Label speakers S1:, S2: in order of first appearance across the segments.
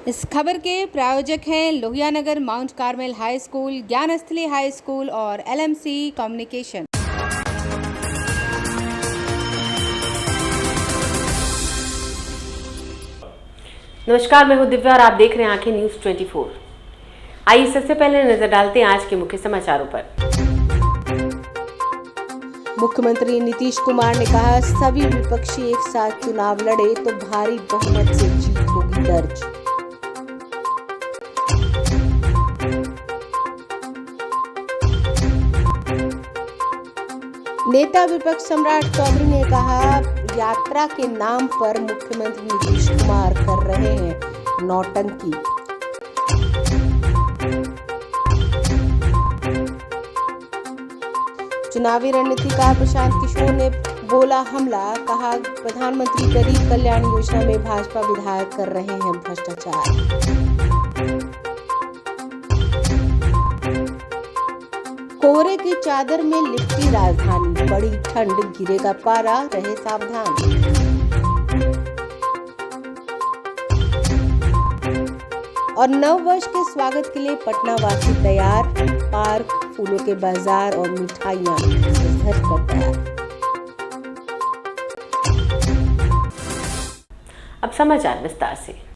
S1: इस खबर के प्रायोजक हैं Lohia Nagar Mount Carmel high school, Gyansthali high school और LMC कम्युनिकेशन।
S2: नमस्कार, मैं हूं दिव्या और आप देख रहे हैं आंखें न्यूज 24। आइए सबसे पहले नजर डालते हैं आज के मुख्य समाचारों पर।
S1: मुख्यमंत्री नीतीश कुमार ने कहा, सभी विपक्षी एक साथ चुनाव लड़े तो भारी बहुमत से जीत होगी दर्ज। नेता विपक्ष सम्राट चौधरी ने कहा, यात्रा के नाम पर मुख्यमंत्री नीतीश कुमार कर रहे हैं नौटंकी। चुनावी रणनीतिकार प्रशांत किशोर ने बोला हमला, कहा प्रधानमंत्री गरीब कल्याण योजना में भाजपा विधायक कर रहे हैं भ्रष्टाचार। कोहरे की चादर में लिपटी राजधानी, बड़ी ठंड, गिरेगा पारा, रहे सावधान। और नव वर्ष के स्वागत के लिए पटना वासी तैयार, पार्क, फूलों के बाजार और मिठाइयां घर पर तैयार।
S2: अब समाचार विस्तार से।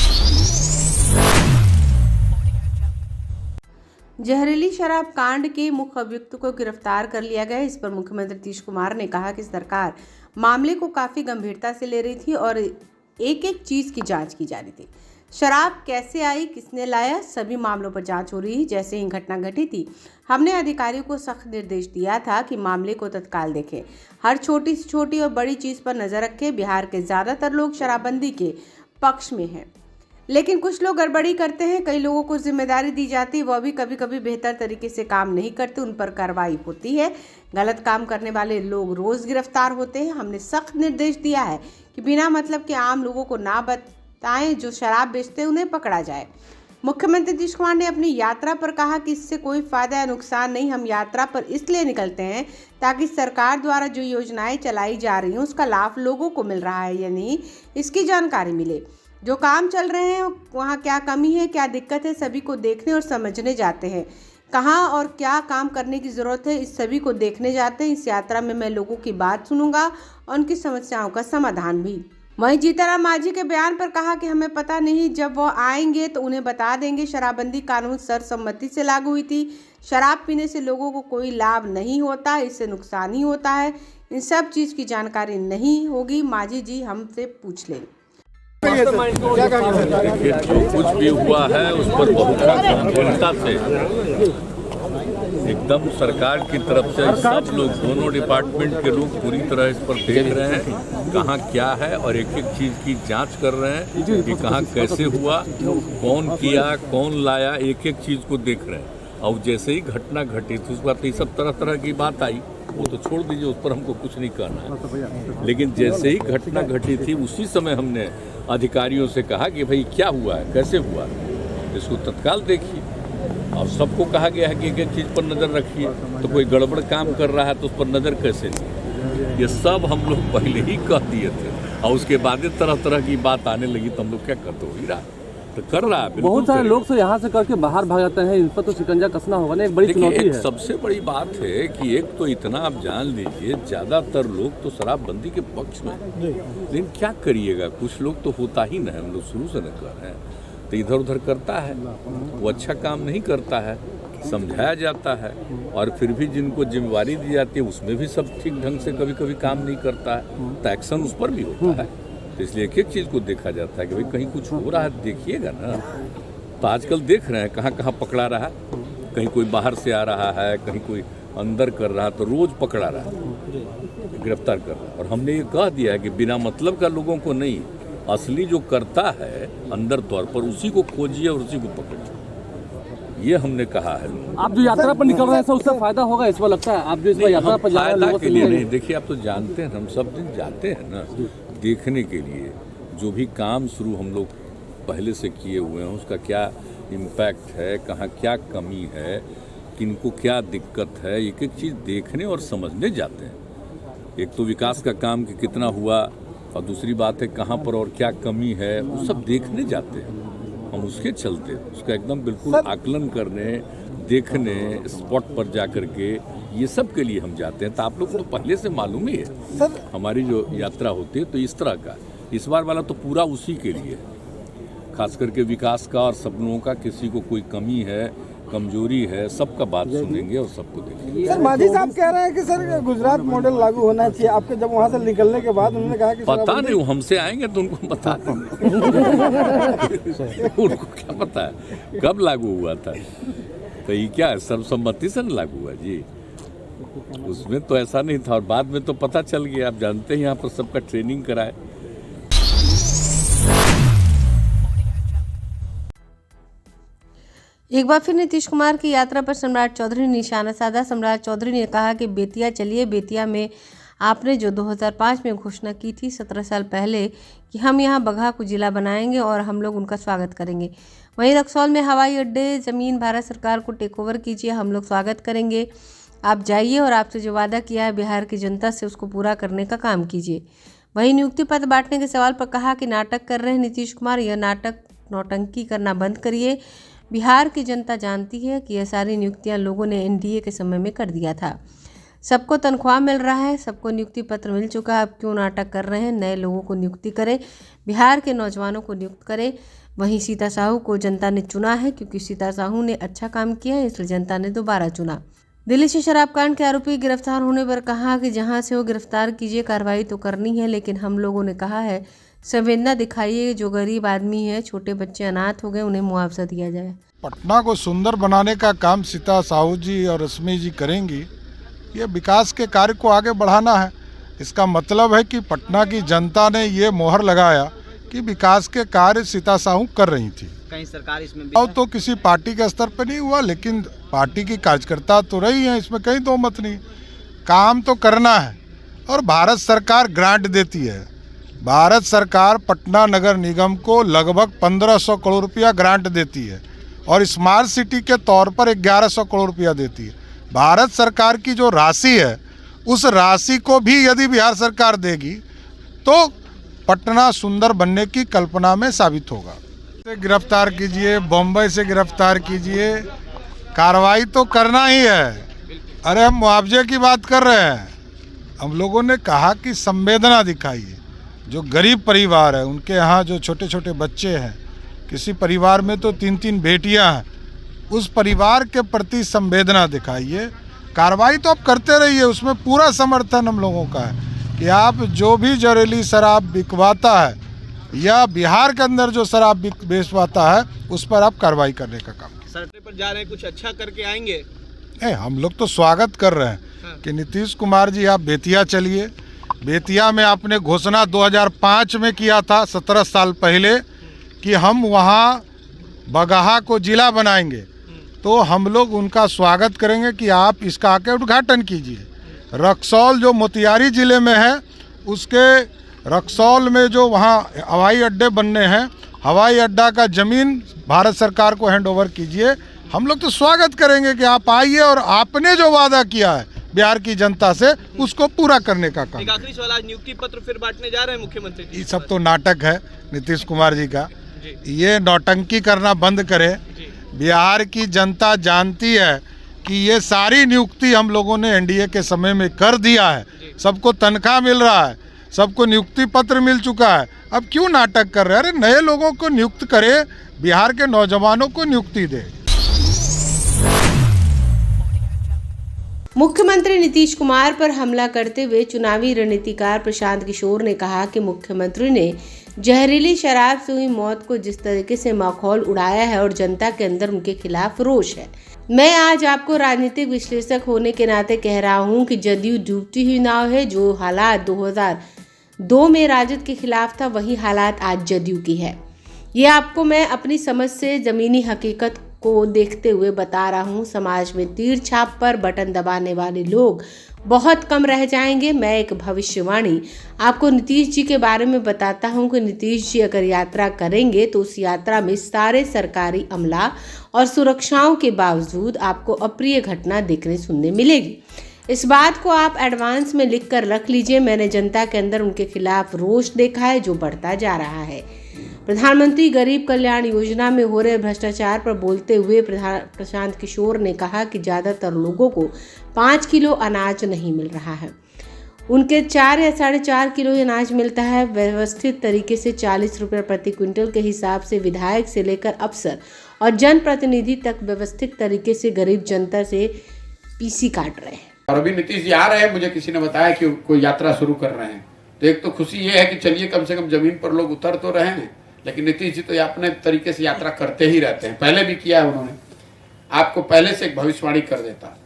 S1: जहरीली शराब कांड के मुख्य अभियुक्त को गिरफ्तार कर लिया गया। इस पर मुख्यमंत्री नीतीश कुमार ने कहा कि सरकार मामले को काफी गंभीरता से ले रही थी और एक एक चीज की जांच की जा रही थी। शराब कैसे आई, किसने लाया, सभी मामलों पर जांच हो रही है। जैसे ही घटना घटी थी, हमने अधिकारियों को सख्त निर्देश दिया था कि मामले को तत्काल देखें, हर छोटी से छोटी और बड़ी चीज पर नजर रखें। बिहार के ज्यादातर लोग शराबबंदी के पक्ष में हैं, लेकिन कुछ लोग गड़बड़ी करते हैं। कई लोगों को जिम्मेदारी दी जाती है, वह भी कभी कभी बेहतर तरीके से काम नहीं करते, उन पर कार्रवाई होती है। गलत काम करने वाले लोग रोज गिरफ्तार होते हैं। हमने सख्त निर्देश दिया है कि बिना मतलब के आम लोगों को ना बताएं, जो शराब बेचते हैं उन्हें पकड़ा जाए। मुख्यमंत्री नीतीश कुमार ने अपनी यात्रा पर कहा कि इससे कोई फायदा या नुकसान नहीं, हम यात्रा पर इसलिए निकलते हैं ताकि सरकार द्वारा जो योजनाएं चलाई जा रही हैं उसका लाभ लोगों को मिल रहा है या नहीं, इसकी जानकारी मिले। जो काम चल रहे हैं वहाँ क्या कमी है, क्या दिक्कत है, सभी को देखने और समझने जाते हैं। कहाँ और क्या काम करने की ज़रूरत है, इस सभी को देखने जाते हैं। इस यात्रा में मैं लोगों की बात सुनूंगा और उनकी समस्याओं का समाधान भी। वहीं जीतनराम मांझी के बयान पर कहा कि हमें पता नहीं, जब वो आएंगे तो उन्हें बता देंगे। शराबबंदी कानून सर्वसम्मति से लागू हुई थी। शराब पीने से लोगों को कोई लाभ नहीं होता, इससे नुकसान ही होता है। इन सब चीज़ की जानकारी नहीं होगी, मांझी जी हमसे पूछ लें।
S3: देखिए, जो कुछ भी हुआ है उस पर बहुत गंभीरता से एकदम सरकार की तरफ से सब लोग, दोनों डिपार्टमेंट के लोग पूरी तरह इस पर देख रहे हैं कहाँ क्या है और एक एक चीज़ की जांच कर रहे हैं कि कहाँ कैसे हुआ, कौन किया, कौन लाया, एक एक चीज़ को देख रहे हैं। और जैसे ही घटना घटी तो उस बात ये सब तरह तरह की बात आई, वो तो छोड़ दीजिए, उस पर हमको कुछ नहीं कहना है। लेकिन जैसे ही घटना घटी थी उसी समय हमने अधिकारियों से कहा कि भाई क्या हुआ है, कैसे हुआ, इसको तत्काल देखिए। और सबको कहा गया है कि एक एक चीज़ पर नज़र रखिए। तो कोई गड़बड़ काम कर रहा है तो उस पर नज़र कैसे नहीं, ये सब हम लोग पहले ही कह दिए थे। और उसके बाद तरह तरह की बात आने लगी तो हम लोग क्या करते, हो ही रहा तो कर रहा है।
S4: बहुत सारे लोग तो यहाँ से करके बाहर भाग जाते हैं, इन पर तो शिकंजा कसना होगा ना, एक बड़ी चुनौती है।
S3: सबसे बड़ी बात है कि एक तो इतना आप जान लीजिए, ज़्यादातर लोग तो शराबबंदी के पक्ष में, लेकिन क्या करिएगा, कुछ लोग तो होता ही नहीं, हम लोग शुरू से न कर रहे हैं, तो इधर उधर करता है, वो अच्छा काम नहीं करता है, समझाया जाता है और फिर भी जिनको जिम्मेवारी दी जाती है उसमें भी सब ठीक ढंग से कभी कभी काम नहीं करता है, तो एक्शन उस पर भी होता है। तो इसलिए एक एक चीज़ को देखा जाता है कि भाई कहीं कुछ हो रहा है देखिएगा ना। तो आजकल देख रहे हैं कहाँ कहाँ पकड़ा रहा है, कहीं कोई बाहर से आ रहा है, कहीं कोई अंदर कर रहा है, तो रोज़ पकड़ा रहा है, गिरफ्तार कर रहा है। और हमने ये कह दिया है कि बिना मतलब का लोगों को नहीं, असली जो करता है अंदर तौर पर उसी को खोजिए और उसी को पकड़िए, ये हमने कहा है।
S4: आप जो यात्रा पर निकल रहे हैं उससे फायदा होगा इस बार लगता है? आप जो इस बार यात्रा पर जा रहे हैं
S3: के लिए नहीं, देखिए आप तो जानते हैं हम सब दिन जाते हैं ना देखने के लिए, जो भी काम शुरू हम लोग पहले से किए हुए हैं उसका क्या इम्पैक्ट है, कहाँ क्या कमी है, किनको क्या दिक्कत है, एक एक चीज़ देखने और समझने जाते हैं। एक तो विकास का काम कि कितना हुआ और दूसरी बात है कहाँ पर और क्या कमी है, वो सब देखने जाते हैं। हम उसके चलते उसका एकदम बिल्कुल आकलन करने, देखने, स्पॉट पर जा कर के ये सब के लिए हम जाते हैं। तो आप लोग तो पहले से मालूम ही है हमारी जो यात्रा होती है तो इस तरह का। इस बार वाला तो पूरा उसी के लिए, खास करके विकास का और सपनों का। किसी को कोई कमी है, कमजोरी है, सबका बात सुनेंगे और सबको देखेंगे।
S5: सर मांझी साहब कह रहे हैं कि सर गुजरात मॉडल लागू होना चाहिए। आपके जब वहाँ से निकलने के बाद उन्होंने कहा कि
S3: पता नहीं, वो हमसे आएंगे तो उनको बता देंगे। उनको क्या पता है कब लागू हुआ था। तो ये क्या सर्वसम्मति से लागू हुआ जी, उसमें तो ऐसा नहीं था। और बाद में तो पता चल गया, आप जानते हैं यहाँ पर सबका ट्रेनिंग कराए।
S1: एक बार फिर नीतीश कुमार की यात्रा पर सम्राट चौधरी ने निशाना साधा। सम्राट चौधरी ने कहा कि बेतिया चलिए, बेतिया में आपने जो 2005 में घोषणा की थी 17 साल पहले कि हम यहाँ बगहा को जिला बनाएंगे और हम लोग उनका स्वागत करेंगे। वहीं रक्सौल में हवाई अड्डे ज़मीन भारत सरकार को टेक ओवर कीजिए, हम लोग स्वागत करेंगे। आप जाइए और आपसे जो वादा किया है बिहार की जनता से उसको पूरा करने का काम कीजिए। वहीं नियुक्ति पत्र बांटने के सवाल पर कहा कि नाटक कर रहे हैं नीतीश कुमार, यह नाटक नौटंकी करना बंद करिए। बिहार की जनता जानती है कि यह सारी नियुक्तियां लोगों ने एनडीए के समय में कर दिया था। सबको तनख्वाह मिल रहा है, सबको नियुक्ति पत्र मिल चुका है, अब क्यों नाटक कर रहे हैं। नए लोगों को नियुक्ति करें, बिहार के नौजवानों को नियुक्त करें। वहीं सीता साहू को जनता ने चुना है क्योंकि सीता साहू ने अच्छा काम किया है, इसलिए जनता ने दोबारा चुना। दिल्ली से शराब कांड के आरोपी गिरफ्तार होने पर कहा कि जहां से वो गिरफ्तार कीजिए, कार्रवाई तो करनी है, लेकिन हम लोगों ने कहा है संवेदना दिखाइए। जो गरीब आदमी है, छोटे बच्चे अनाथ हो गए, उन्हें मुआवजा दिया जाए।
S6: पटना को सुंदर बनाने का काम सीता साहू जी और रश्मि जी करेंगी। ये विकास के कार्य को आगे बढ़ाना है। इसका मतलब है कि पटना की जनता ने ये मोहर लगाया कि विकास के कार्य सीता साहू कर रही थी।
S7: कहीं सरकार इसमें
S6: अब तो किसी पार्टी के स्तर पर नहीं हुआ, लेकिन पार्टी की कार्यकर्ता तो रही है, इसमें कहीं दो मत नहीं। काम तो करना है और भारत सरकार ग्रांट देती है। भारत सरकार पटना नगर निगम को लगभग 1500 करोड़ रुपया ग्रांट देती है और स्मार्ट सिटी के तौर पर 1100 करोड़ रुपया देती है। भारत सरकार की जो राशि है उस राशि को भी यदि बिहार सरकार देगी तो पटना सुंदर बनने की कल्पना में साबित होगा। गिरफ्तार कीजिए, बॉम्बे से गिरफ्तार कीजिए, कार्रवाई तो करना ही है। अरे हम मुआवजे की बात कर रहे हैं। हम लोगों ने कहा कि संवेदना दिखाइए। जो गरीब परिवार है, उनके यहाँ जो छोटे छोटे बच्चे हैं, किसी परिवार में तो 3-3 बेटियां हैं, उस परिवार के प्रति संवेदना दिखाइए। कार्रवाई तो आप करते रहिए, उसमें पूरा समर्थन हम लोगों का है कि आप जो भी जहरीली शराब बिकवाता है या बिहार के अंदर जो शराब बेचवाता है उस पर आप कार्रवाई करने का काम।
S7: सड़क पर जा रहे हैं, कुछ अच्छा करके आएंगे।
S6: हम लोग तो स्वागत कर रहे हैं कि नीतीश कुमार जी आप बेतिया चलिए। बेतिया में आपने घोषणा 2005 में किया था, 17 साल पहले, कि हम वहाँ बगहा को जिला बनाएंगे। तो हम लोग उनका स्वागत करेंगे कि आप इसका आके उद्घाटन कीजिए। रक्सौल जो मोतिहारी ज़िले में है, उसके रक्सौल में जो वहाँ हवाई अड्डे बनने हैं, हवाई अड्डा का ज़मीन भारत सरकार को हैंड ओवर कीजिए। हम लोग तो स्वागत करेंगे कि आप आइए और आपने जो वादा किया है बिहार की जनता से उसको पूरा करने का काम।
S7: एक आखिरी सवाल, आज नियुक्ति पत्र फिर बांटने जा रहे हैं मुख्यमंत्री।
S6: ये सब तो नाटक है नीतीश कुमार जी का। ये नौटंकी करना बंद करे। बिहार की जनता जानती है कि ये सारी नियुक्ति हम लोगों ने एनडीए के समय में कर दिया है। सबको तनख्वाह मिल रहा है, सबको नियुक्ति पत्र मिल चुका है। अब क्यों नाटक कर रहे हैं? अरे नए लोगों को नियुक्त करे, बिहार के नौजवानों को नियुक्ति दे।
S1: मुख्यमंत्री नीतीश कुमार पर हमला करते हुए चुनावी रणनीतिकार प्रशांत किशोर ने कहा कि मुख्यमंत्री ने जहरीली शराब से हुई मौत को जिस तरीके से माहौल उड़ाया है और जनता के अंदर उनके खिलाफ रोष है। मैं आज आपको राजनीतिक विश्लेषक होने के नाते कह रहा हूं कि जदयू डूबती हुई नाव है। जो हालात 2002 में राजद के खिलाफ था, वही हालात आज जदयू की है। ये आपको मैं अपनी समझ से ज़मीनी हकीकत को देखते हुए बता रहा हूँ। समाज में तीर छाप पर बटन दबाने वाले लोग बहुत कम रह जाएंगे। मैं एक भविष्यवाणी आपको नीतीश जी के बारे में बताता हूँ कि नीतीश जी अगर यात्रा करेंगे तो उस यात्रा में सारे सरकारी अमला और सुरक्षाओं के बावजूद आपको अप्रिय घटना देखने सुनने मिलेगी। इस बात को आप एडवांस में लिख कर रख लीजिए। मैंने जनता के अंदर उनके खिलाफ रोष देखा है जो बढ़ता जा रहा है। प्रधानमंत्री गरीब कल्याण योजना में हो रहे भ्रष्टाचार पर बोलते हुए प्रशांत किशोर ने कहा कि ज़्यादातर लोगों को 5 किलो अनाज नहीं मिल रहा है। उनके 4 या 4.5 किलो अनाज मिलता है। व्यवस्थित तरीके से 40 रुपये प्रति क्विंटल के हिसाब से विधायक से लेकर अफसर और जनप्रतिनिधि तक व्यवस्थित तरीके से गरीब जनता से पीसी काट रहे हैं।
S8: और अभी नीतीश जी आ रहे हैं, मुझे किसी ने बताया कि कोई यात्रा शुरू कर रहे हैं, तो एक तो खुशी ये है कि चलिए कम से कम जमीन पर लोग उतर तो रहे हैं, लेकिन नीतीश जी तो अपने तरीके से यात्रा करते ही रहते हैं। पहले भी किया है उन्होंने। आपको पहले से एक भविष्यवाणी कर देता,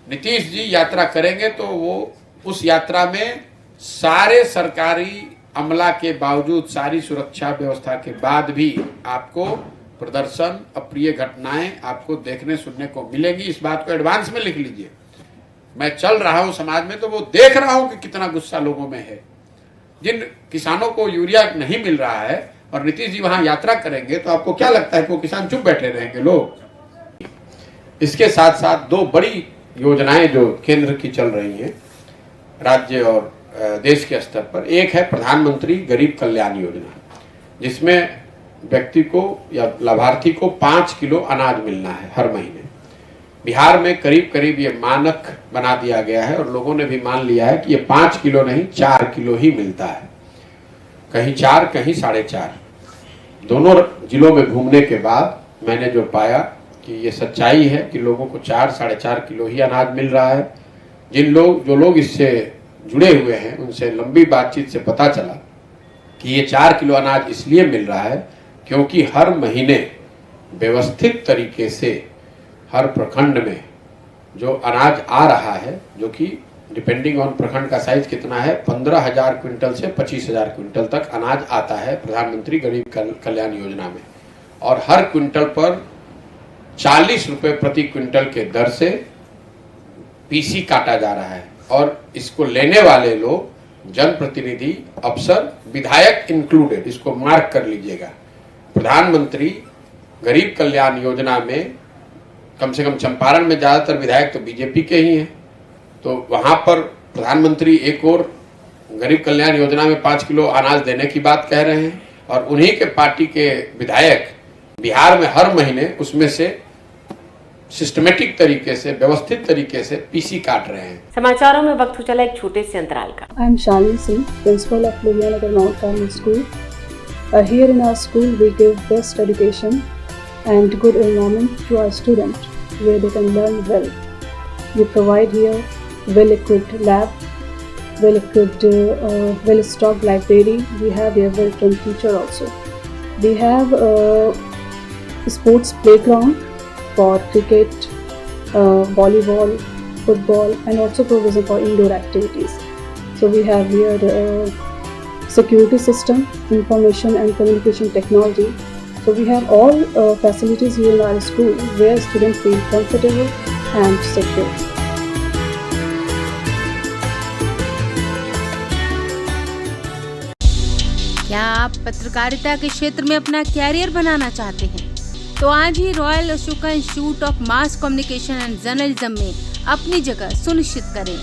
S8: नीतीश जी यात्रा करेंगे तो वो उस यात्रा में सारे सरकारी अमला के बावजूद, सारी सुरक्षा व्यवस्था के बाद भी आपको प्रदर्शन, अप्रिय घटनाएं आपको देखने सुनने को मिलेंगी। इस बात को एडवांस में लिख लीजिए। मैं चल रहा हूं समाज में तो वो देख रहा हूं कि कितना गुस्सा लोगों में है। जिन किसानों को यूरिया नहीं मिल रहा है और नीतीश जी वहां यात्रा करेंगे तो आपको क्या लगता है कि वो किसान चुप बैठे रहेंगे लोग? इसके साथ साथ 2 बड़ी योजनाएं जो केंद्र की चल रही हैं राज्य और देश के स्तर पर, एक है प्रधानमंत्री गरीब कल्याण योजना, जिसमें व्यक्ति को या लाभार्थी को 5 किलो अनाज मिलना है हर महीने। बिहार में करीब करीब ये मानक बना दिया गया है और लोगों ने भी मान लिया है कि ये 5 किलो नहीं 4 किलो ही मिलता है। कहीं 4 कहीं 4.5। दोनों जिलों में घूमने के बाद मैंने जो पाया कि ये सच्चाई है कि लोगों को 4-4.5 किलो ही अनाज मिल रहा है। जो लोग इससे जुड़े हुए हैं उनसे लंबी बातचीत से पता चला कि ये 4 किलो अनाज इसलिए मिल रहा है क्योंकि हर महीने व्यवस्थित तरीके से हर प्रखंड में जो अनाज आ रहा है, जो कि डिपेंडिंग ऑन प्रखंड का साइज कितना है, 15,000 क्विंटल से 25,000 क्विंटल तक अनाज आता है प्रधानमंत्री गरीब कल्याण योजना में। और हर क्विंटल पर 40 रुपये प्रति क्विंटल के दर से पीसी काटा जा रहा है। और इसको लेने वाले लोग जनप्रतिनिधि, अफसर, विधायक इंक्लूडेड, इसको मार्क कर लीजिएगा। प्रधानमंत्री गरीब कल्याण योजना में कम से कम चंपारण में ज़्यादातर विधायक तो बीजेपी के ही हैं, तो वहाँ पर प्रधानमंत्री एक और गरीब कल्याण योजना में 5 किलो अनाज देने की बात कह रहे हैं और उन्हीं के पार्टी के विधायक बिहार में हर महीने उसमें से सिस्टमेटिक तरीके से, व्यवस्थित तरीके से पीसी काट रहे हैं।
S2: समाचारों में वक्त हो चला एक छोटे से अंतराल का।
S9: I am Shalini Singh, principal of Ludhiana North Primary School. Here in our school, we give best education and good environment to our students where they can learn well. We provide here well-equipped lab, well-equipped, well-stocked library. We have here well-trained teacher also. We have sports playground for cricket, volleyball, football, and also provision for indoor activities. So we have here security system, information and communication technology. So we have all facilities here in our school where students feel comfortable and secure.
S1: क्या आप पत्रकारिता के क्षेत्र में अपना career बनाना चाहते हैं? तो आज ही royal Ashoka institute of mass communication and journalism में अपनी जगह सुनिश्चित करें।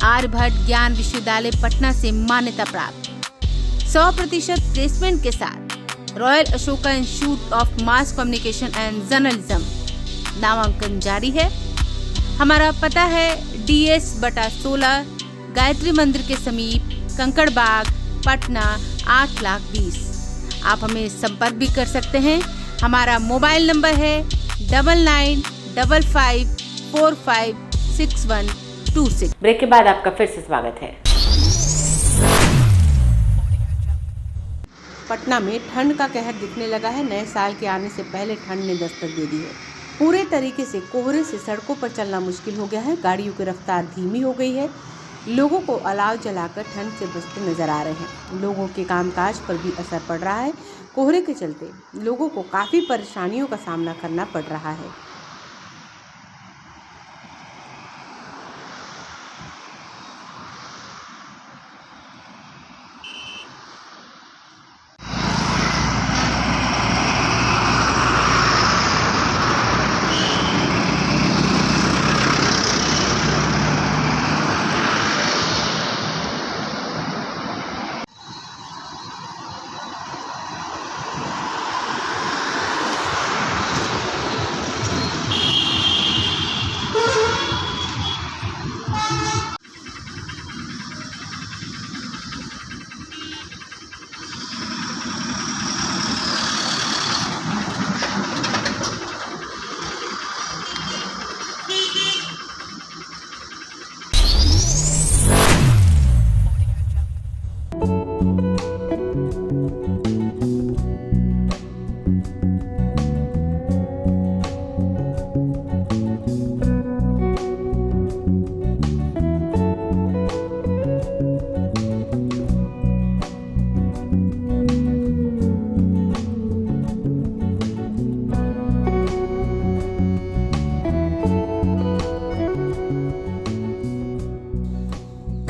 S1: आर्यभट्ट ज्ञान विश्वविद्यालय पटना से मान्यता प्राप्त 100% प्लेसमेंट के साथ royal Ashoka institute of mass communication and journalism नामांकन जारी है। हमारा पता है DS/16 गायत्री मंदिर के समीप, कंकड़ बाग, पटना 8,20,000। आप हमें संपर्क भी कर सकते हैं। हमारा मोबाइल नंबर है 9955456126।
S2: ब्रेक के बाद आपका फिर से स्वागत है।
S1: पटना में ठंड का कहर दिखने लगा है। नए साल के आने से पहले ठंड ने दस्तक दे दी है। पूरे तरीके से कोहरे से सड़कों पर चलना मुश्किल हो गया है। गाड़ियों की रफ्तार धीमी हो गई है। लोगों को अलाव जलाकर ठंड से बचते नजर आ रहे हैं। लोगों के कामकाज पर भी असर पड़ रहा है। कोहरे के चलते लोगों को काफ़ी परेशानियों का सामना करना पड़ रहा है।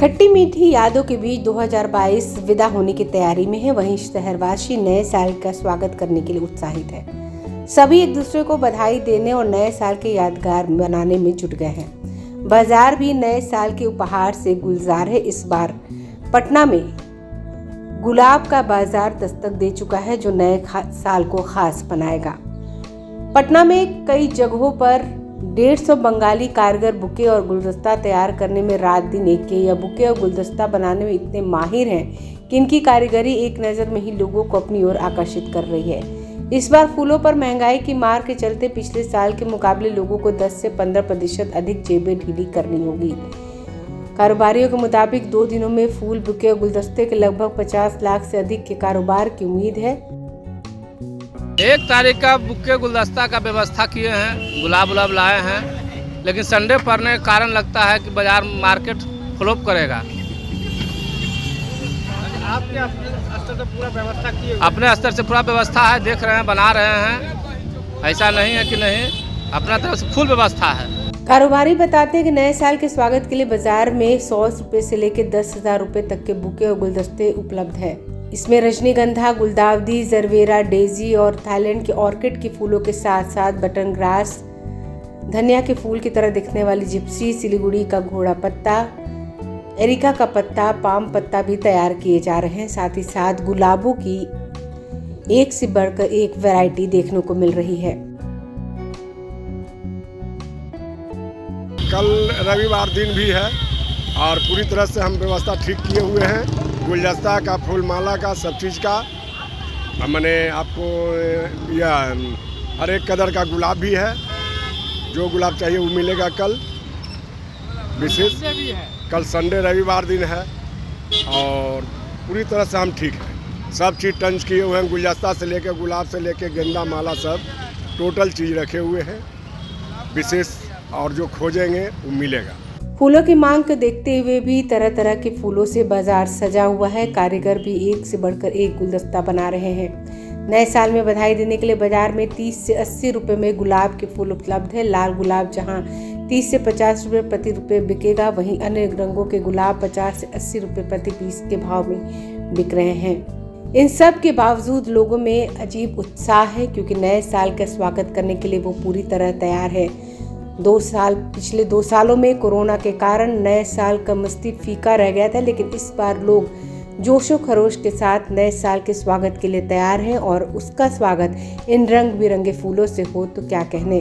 S1: खट्टी मीठी यादों के बीच 2022 विदा होने की तैयारी में है। वहीं शहरवासी नए साल का स्वागत करने के लिए उत्साहित है। सभी एक दूसरे को बधाई देने और नए साल के यादगार बनाने में जुट गए हैं। बाजार भी नए साल के उपहार से गुलजार है। इस बार पटना में गुलाब का बाजार दस्तक दे चुका है, जो नए साल को खास बनाएगा। पटना में कई जगहों पर 150 बंगाली कारीगर बुके और गुलदस्ता तैयार करने में रात दिन एक के या बुके और गुलदस्ता बनाने में इतने माहिर हैं कि इनकी कारीगरी एक नज़र में ही लोगों को अपनी ओर आकर्षित कर रही है। इस बार फूलों पर महंगाई की मार के चलते पिछले साल के मुकाबले लोगों को 10 से 15% अधिक जेबें ढीली करनी होगी। कारोबारियों के मुताबिक 2 दिनों में फूल, बुके और गुलदस्ते के लगभग 50 लाख से अधिक के कारोबार की उम्मीद है।
S10: 1 तारीख का बुके गुलदस्ता का व्यवस्था किए हैं, गुलाब लाए हैं, लेकिन संडे पड़ने के कारण लगता है कि बाजार मार्केट फ्लॉप करेगा।
S7: आपके अपने स्तर से पूरा व्यवस्था किए?
S10: अपने स्तर से पूरा व्यवस्था है, देख रहे हैं, बना रहे हैं। ऐसा नहीं है कि नहीं, अपना तरफ से फुल व्यवस्था है।
S1: कारोबारी बताते हैं कि नए साल के स्वागत के लिए बाजार में 100 रुपए से लेकर 10,000 रुपए तक के बुके और गुलदस्ते उपलब्ध है। इसमें रजनीगंधा, गुलदाउदी, जरबेरा, डेजी और थाईलैंड के ऑर्किड के फूलों के साथ साथ बटन ग्रास, धनिया के फूल की तरह दिखने वाली जिप्सी, सिलीगुड़ी का घोड़ा पत्ता, एरिका का पत्ता, पाम पत्ता भी तैयार किए जा रहे हैं। साथ ही साथ गुलाबों की एक से बढ़कर एक वैरायटी देखने को मिल रही है।
S11: कल रविवार दिन भी है और पूरी तरह से हम व्यवस्था ठीक किए हुए हैं। गुलदस्ता का, फूल माला का, सब चीज़ का। मैंने आपको यह हर एक कलर का गुलाब भी है, जो गुलाब चाहिए वो मिलेगा। कल विशेष कल संडे रविवार दिन है और पूरी तरह से हम ठीक हैं। सब चीज़ टंच किए हुए हैं, गुलदस्ता से लेकर, गुलाब से लेकर, गेंदा माला, सब टोटल चीज़ रखे हुए हैं विशेष, और जो खोजेंगे वो मिलेगा।
S1: फूलों की मांग को देखते हुए भी तरह तरह के फूलों से बाजार सजा हुआ है। कारीगर भी एक से बढ़कर एक गुलदस्ता बना रहे हैं। नए साल में बधाई देने के लिए बाजार में 30 से 80 रुपए में गुलाब के फूल उपलब्ध है। लाल गुलाब जहां 30 से 50 रुपए प्रति रुपए बिकेगा, वहीं अन्य रंगों के गुलाब 50 से 80 रुपए प्रति पीस के भाव में बिक रहे हैं। इन सब के बावजूद लोगों में अजीब उत्साह है, क्योंकि नए साल का स्वागत करने के लिए वो पूरी तरह तैयार है। पिछले 2 सालों में कोरोना के कारण नए साल का मस्ती फीका रह गया था, लेकिन इस बार लोग जोशो खरोश के साथ नए साल के स्वागत के लिए तैयार हैं और उसका स्वागत इन रंग बिरंगे फूलों से हो तो क्या कहने।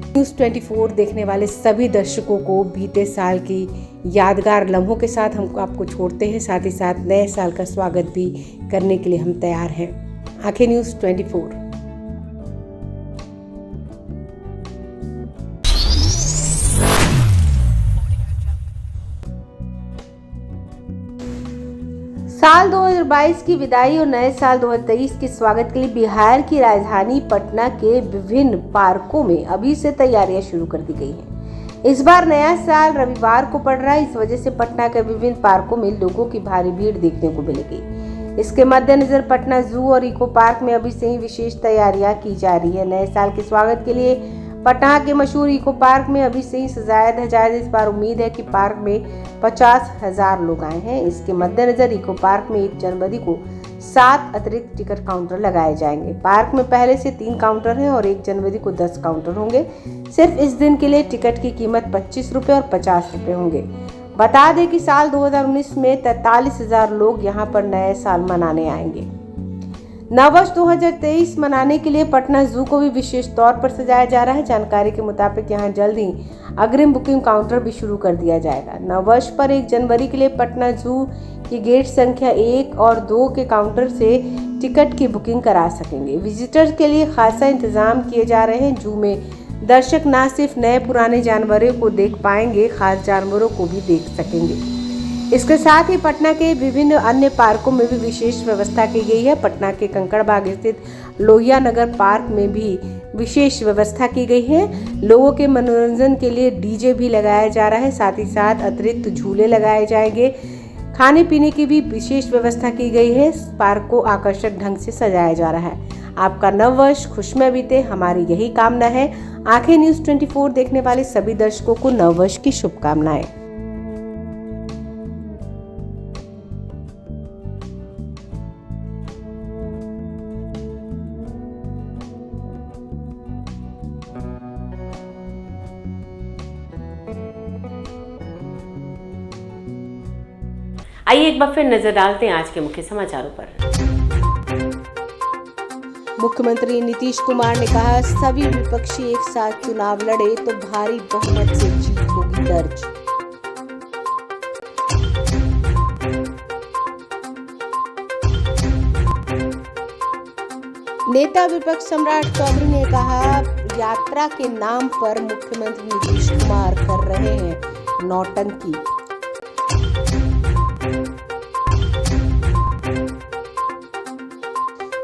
S1: न्यूज़ 24 देखने वाले सभी दर्शकों को बीते साल की यादगार लम्हों के साथ हम आपको छोड़ते हैं। साथ ही साथ नए साल का स्वागत भी करने के लिए हम तैयार हैं। आंखें न्यूज़ 24। साल 2022 की विदाई और नए साल 2023 के स्वागत के लिए बिहार की राजधानी पटना के विभिन्न पार्कों में अभी से तैयारियां शुरू कर दी गई हैं। इस बार नया साल रविवार को पड़ रहा है, इस वजह से पटना के विभिन्न पार्कों में लोगों की भारी भीड़ देखने को मिलेगी। इसके मद्देनजर पटना जू और इको पार्क में अभी से ही विशेष तैयारियां की जा रही है। नए साल के स्वागत के लिए पटना के मशहूर इको पार्क में अभी से ही सजाया धजाया। इस बार उम्मीद है कि पार्क में 50,000 लोग आए हैं। इसके मद्देनजर इको पार्क में 1 जनवरी को 7 अतिरिक्त टिकट काउंटर लगाए जाएंगे। पार्क में पहले से 3 काउंटर हैं और 1 जनवरी को 10 काउंटर होंगे। सिर्फ इस दिन के लिए टिकट की कीमत 25 रुपये और 50 रुपये होंगे। बता दें कि साल 2019 में 43,000 लोग यहां पर नए साल मनाने आएंगे। नववर्ष 2023 मनाने के लिए पटना जू को भी विशेष तौर पर सजाया जा रहा है। जानकारी के मुताबिक यहां जल्द ही अग्रिम बुकिंग काउंटर भी शुरू कर दिया जाएगा। नववर्ष पर 1 जनवरी के लिए पटना जू की गेट संख्या 1 और 2 के काउंटर से टिकट की बुकिंग करा सकेंगे। विजिटर्स के लिए खासा इंतजाम किए जा रहे हैं। जू में दर्शक न सिर्फ नए पुराने जानवरों को देख पाएंगे, खास जानवरों को भी देख सकेंगे। इसके साथ ही पटना के विभिन्न अन्य पार्कों में भी विशेष व्यवस्था की गई है। पटना के कंकड़बाग स्थित लोहिया नगर पार्क में भी विशेष व्यवस्था की गई है। लोगों के मनोरंजन के लिए डीजे भी लगाया जा रहा है। साथ ही साथ अतिरिक्त झूले लगाए जाएंगे। खाने पीने की भी विशेष व्यवस्था की गई है। पार्क को आकर्षक ढंग से सजाया जा रहा है। आपका नववर्ष खुशमय बीते, हमारी यही कामना है। आंखें न्यूज़ 24 देखने वाले सभी दर्शकों को नववर्ष की शुभकामनाएं।
S2: आइए एक बार फिर नजर डालते हैं आज के मुख्य समाचारों पर।
S1: मुख्यमंत्री नीतीश कुमार ने कहा, सभी विपक्षी एक साथ चुनाव लड़े तो भारी बहुमत से जीत होगी दर्ज। नेता विपक्ष सम्राट चौधरी ने कहा, यात्रा के नाम पर मुख्यमंत्री नीतीश कुमार कर रहे हैं नौटंकी।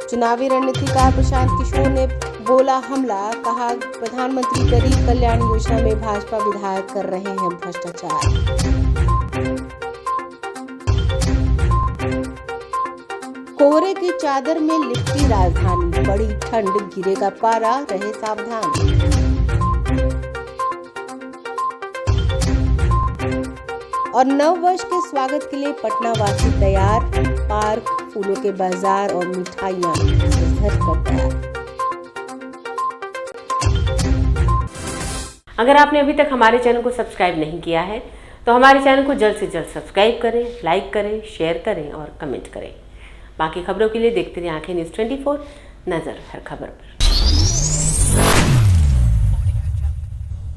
S1: चुनावी रणनीतिकार प्रशांत किशोर ने बोला हमला, कहा प्रधानमंत्री गरीब कल्याण योजना में भाजपा विधायक कर रहे हैं भ्रष्टाचार। कोहरे की चादर में लिपटी राजधानी, बड़ी ठंड, गिरेगा पारा, रहे सावधान। और नव वर्ष के स्वागत के लिए पटना वासी तैयार, पार्क, फूलों के बाजार और मिठाइयां घर पर तैयार।
S2: अगर आपने अभी तक हमारे चैनल को सब्सक्राइब नहीं किया है तो हमारे चैनल को जल्द से जल्द सब्सक्राइब करें, लाइक करें, शेयर करें और कमेंट करें। बाकी खबरों के लिए देखते रहिए आंखें न्यूज़ 24, नजर हर खबर पर।